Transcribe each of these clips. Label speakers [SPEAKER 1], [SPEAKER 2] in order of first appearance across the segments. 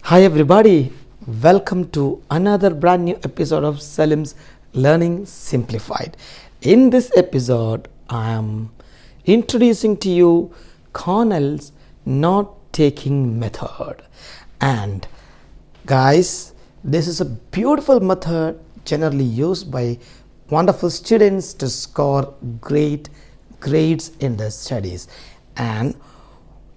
[SPEAKER 1] Hi everybody, welcome to another brand new episode of Salimz Learning Simplified. In this episode, I am introducing to you Cornell's note-taking method. And guys, this is a beautiful method generally used by wonderful students to score great grades in their studies. And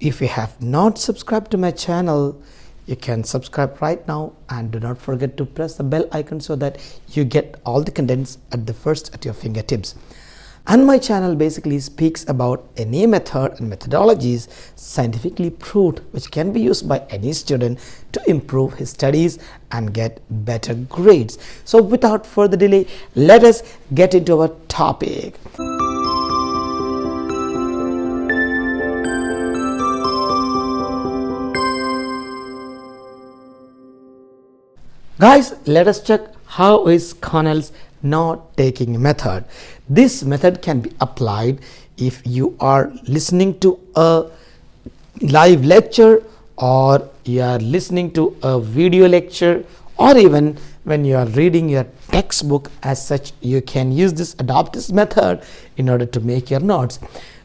[SPEAKER 1] if you have not subscribed to my channel, you can subscribe right now, and do not forget to press the bell icon so that you get all the contents at your fingertips. And my channel basically speaks about any method and methodologies scientifically proved which can be used by any student to improve his studies and get better grades. So without further delay, let us get into our topic. Guys, let us check how is Cornell's note-taking method. This method can be applied if you are listening to a live lecture, or you are listening to a video lecture, or even when you are reading your textbook. As such, you can adopt this method in order to make your notes.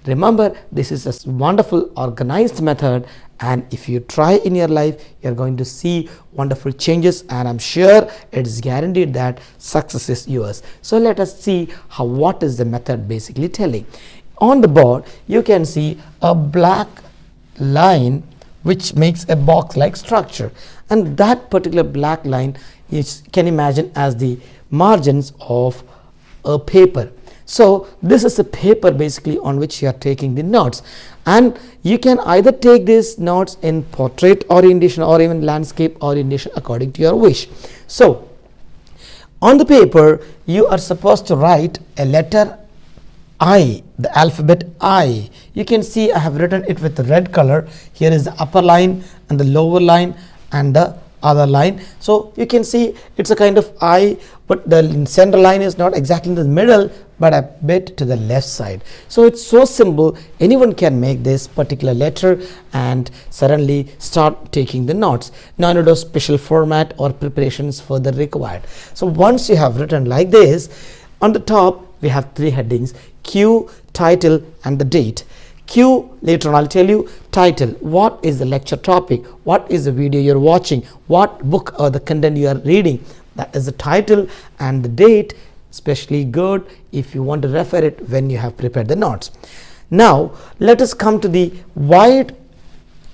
[SPEAKER 1] Remember, this is a wonderful organized method, and if you try in your life, you're going to see wonderful changes, and I'm sure it's guaranteed that success is yours. So let us see what is the method basically telling. On the board, you can see a black line which makes a box-like structure, and that particular black line can imagine as the margins of a paper. So this is a paper basically on which you are taking the notes, and you can either take these notes in portrait orientation or even landscape orientation according to your wish. So on the paper, you are supposed to write a letter I, the alphabet I. You can see I have written it with red color. Here is the upper line and the lower line and the other line. So you can see it's a kind of I, but the center line is not exactly in the middle, but a bit to the left side. So it's so simple, anyone can make this particular letter and suddenly start taking the notes. No special format or preparations further required. So once you have written like this, on the top we have three headings: Q, title, and the date. Q, later on I'll tell you. Title, what is the lecture topic, what is the video you're watching, what book or the content you are reading, that is the title. And the date, especially good if you want to refer it when you have prepared the notes. Now let us come to the wide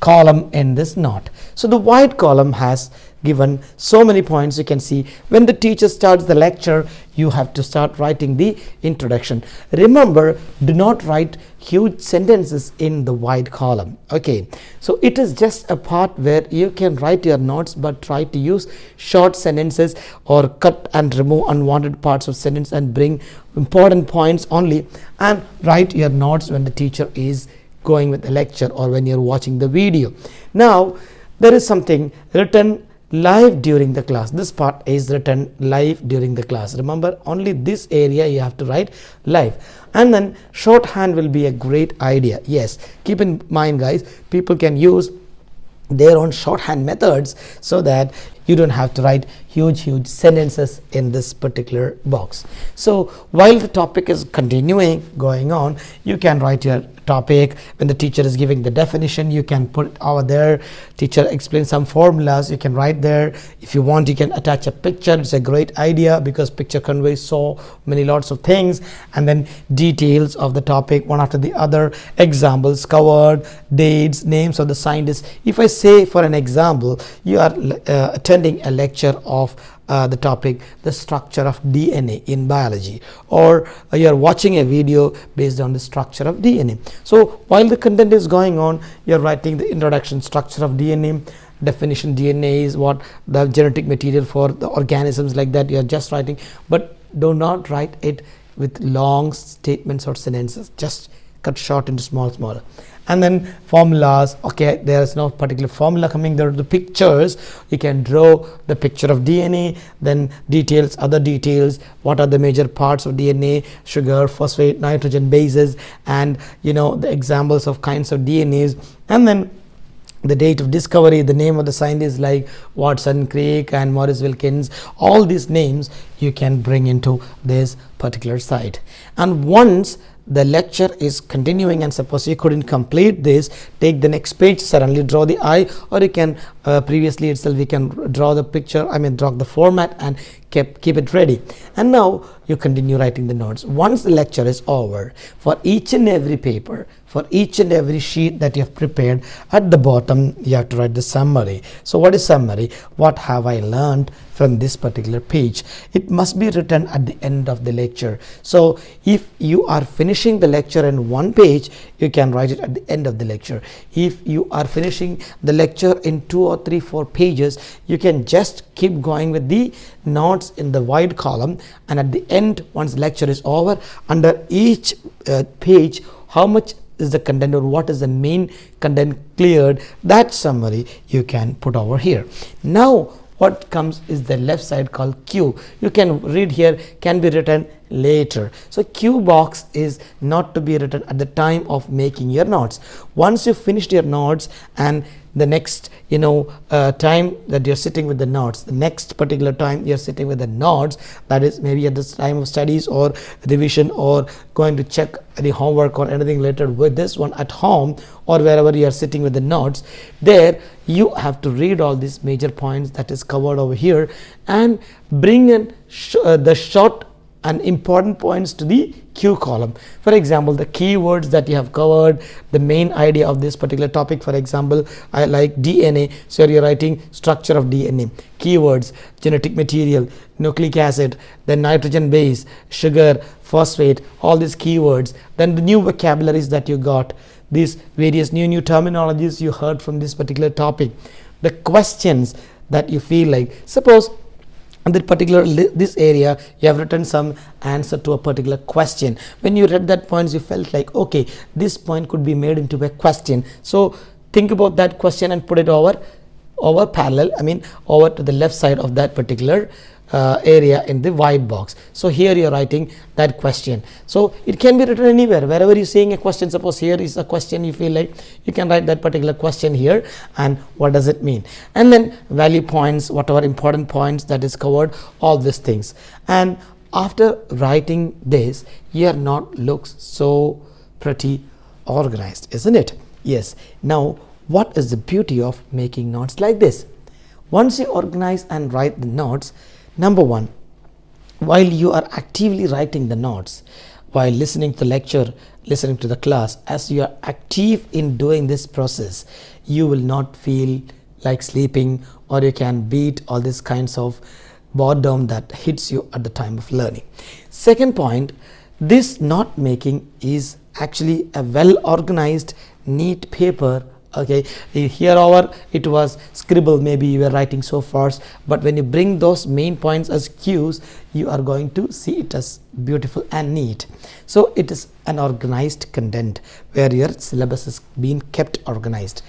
[SPEAKER 1] column in this note. So the wide column has given so many points. You can see when the teacher starts the lecture, you have to start writing the introduction. Remember, do not write huge sentences in the wide column. Okay, so it is just a part where you can write your notes, but try to use short sentences or cut and remove unwanted parts of sentence and bring important points only, and write your notes when the teacher is going with the lecture or when you're watching the video. Now there is something written live during the class. This part is written live during the class. Remember, only this area you have to write live. And then shorthand will be a great idea. Yes, keep in mind guys, people can use their own shorthand methods so that you don't have to write huge sentences in this particular box. So while the topic is going on, you can write your topic. When the teacher is giving the definition, you can put it over there. Teacher explains some formulas, you can write there. If you want, you can attach a picture. It's a great idea because picture conveys so many lots of things. And then details of the topic one after the other, examples covered, dates, names of the scientists. If I say for an example, you are attending a lecture of the topic, the structure of DNA in biology, or you are watching a video based on the structure of DNA. So while the content is going on, you are writing the introduction, structure of DNA, definition. DNA is what the genetic material for the organisms, like that you are just writing, but do not write it with long statements or sentences. Just cut short into small. And then formulas. Okay, there is no particular formula coming. There are the pictures. You can draw the picture of DNA, then details, other details, what are the major parts of DNA, sugar, phosphate, nitrogen bases, and the examples of kinds of DNAs. And then the date of discovery, the name of the scientists like Watson, Crick and Maurice Wilkins, all these names you can bring into this particular site. And once the lecture is continuing and suppose you couldn't complete this, take the next page, suddenly draw the eye, or you can previously itself we can draw the picture, draw the format and keep it ready. And now you continue writing the notes. Once the lecture is over, for each and every paper, for each and every sheet that you have prepared, at the bottom you have to write the summary. So what is summary? What have I learned from this particular page? It must be written at the end of the lecture. So if you are finishing the lecture in one page, you can write it at the end of the lecture. If you are finishing the lecture in 2 or 3, 4 pages, you can just keep going with the notes in the wide column, and at the end, once the lecture is over, under each page, how much is the content or what is the main content cleared, that summary you can put over here. Now what comes is the left side called Q. You can read here, can be written later. So Q box is not to be written at the time of making your notes. Once you finished your notes and the next time that you're sitting with the notes, the next particular time you're sitting with the notes, that is maybe at this time of studies or revision or going to check any homework or anything related with this one at home or wherever you are sitting with the notes, there you have to read all these major points that is covered over here and bring in the short and important points to the Q column. For example, the keywords that you have covered, the main idea of this particular topic. For example, I like DNA, so you're writing structure of DNA, keywords, genetic material, nucleic acid, then nitrogen base, sugar, phosphate, all these keywords. Then the new vocabularies that you got, these various new terminologies you heard from this particular topic, the questions that you feel like, suppose in that particular this area you have written some answer to a particular question. When you read that points, you felt like, okay, this point could be made into a question, so think about that question and put it over parallel, over to the left side of that particular area in the white box. So here you're writing that question, so it can be written anywhere, wherever you're seeing a question. Suppose here is a question, you feel like you can write that particular question here and what does it mean, and then value points, whatever important points that is covered, all these things. And after writing this, your note looks so pretty organized, isn't it? Yes. Now what is the beauty of making notes like this? Once you organize and write the notes, number one, while you are actively writing the notes, while listening to the lecture, listening to the class, as you are active in doing this process, you will not feel like sleeping or you can beat all these kinds of boredom that hits you at the time of learning. Second point, this note making is actually a well organized, neat paper. Okay, here over it was scribble, maybe you were writing so fast, but when you bring those main points as cues, you are going to see it as beautiful and neat. So it is an organized content where your syllabus is being kept organized.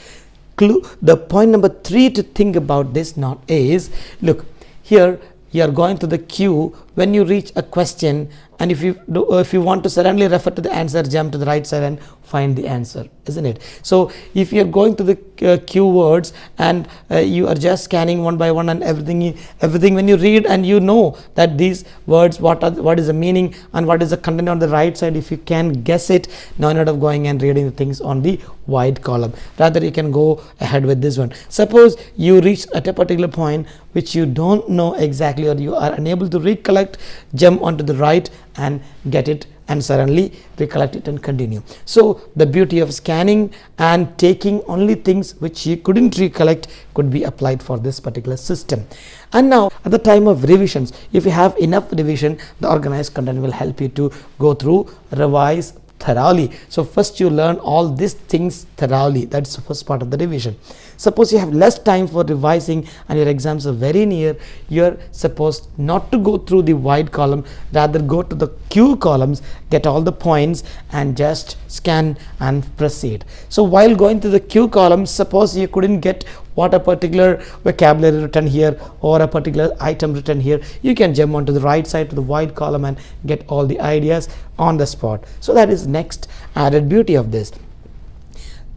[SPEAKER 1] The point number 3 to think about this note is, look here, you are going to the queue. When you reach a question, and if you want to suddenly refer to the answer, jump to the right side and find the answer, isn't it? So if you are going to the keywords and you are just scanning one by one and everything when you read and you know that these words, what is the meaning and what is the content on the right side, if you can guess it, now instead of going and reading the things on the wide column, rather you can go ahead with this one. Suppose you reach at a particular point which you don't know exactly or you are unable to recollect, jump onto the right and get it and suddenly recollect it and continue. So the beauty of scanning and taking only things which you couldn't recollect could be applied for this particular system. And now at the time of revisions, if you have enough revision, the organized content will help you to go through, revise thoroughly. So first you learn all these things thoroughly. That's the first part of the revision. Suppose you have less time for revising and your exams are very near, you're supposed not to go through the wide column, rather go to the Q columns, get all the points and just scan and proceed. So while going to the Q column, suppose you couldn't get what a particular vocabulary written here or a particular item written here, you can jump onto the right side to the wide column and get all the ideas on the spot. So that is next added beauty of this.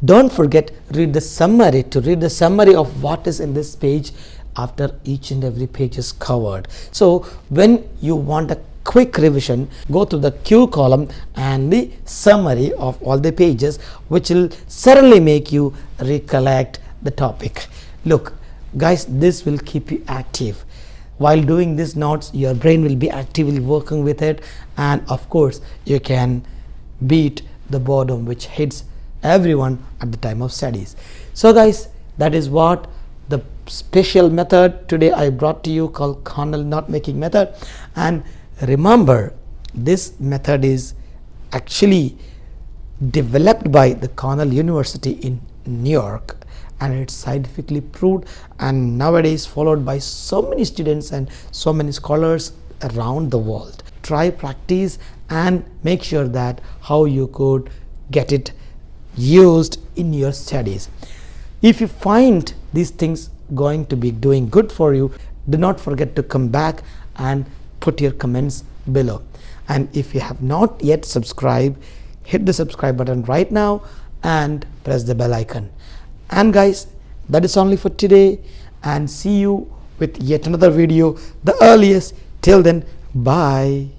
[SPEAKER 1] Don't forget, read the summary of what is in this page after each and every page is covered. So when you want a quick revision, go to the Q column and the summary of all the pages, which will certainly make you recollect the topic. Look guys, this will keep you active. While doing these notes, your brain will be actively working with it, and of course you can beat the boredom which hits everyone at the time of studies. So guys, that is what the special method today I brought to you called Cornell note making method. And remember, this method is actually developed by the Cornell University in New York, and it's scientifically proved and nowadays followed by so many students and so many scholars around the world. Try, practice, and make sure that how you could get it used in your studies. If you find these things going to be doing good for you, do not forget to come back and put your comments below. And if you have not yet subscribed, hit the subscribe button right now and press the bell icon. And guys, that is only for today, and see you with yet another video the earliest. Till then, bye.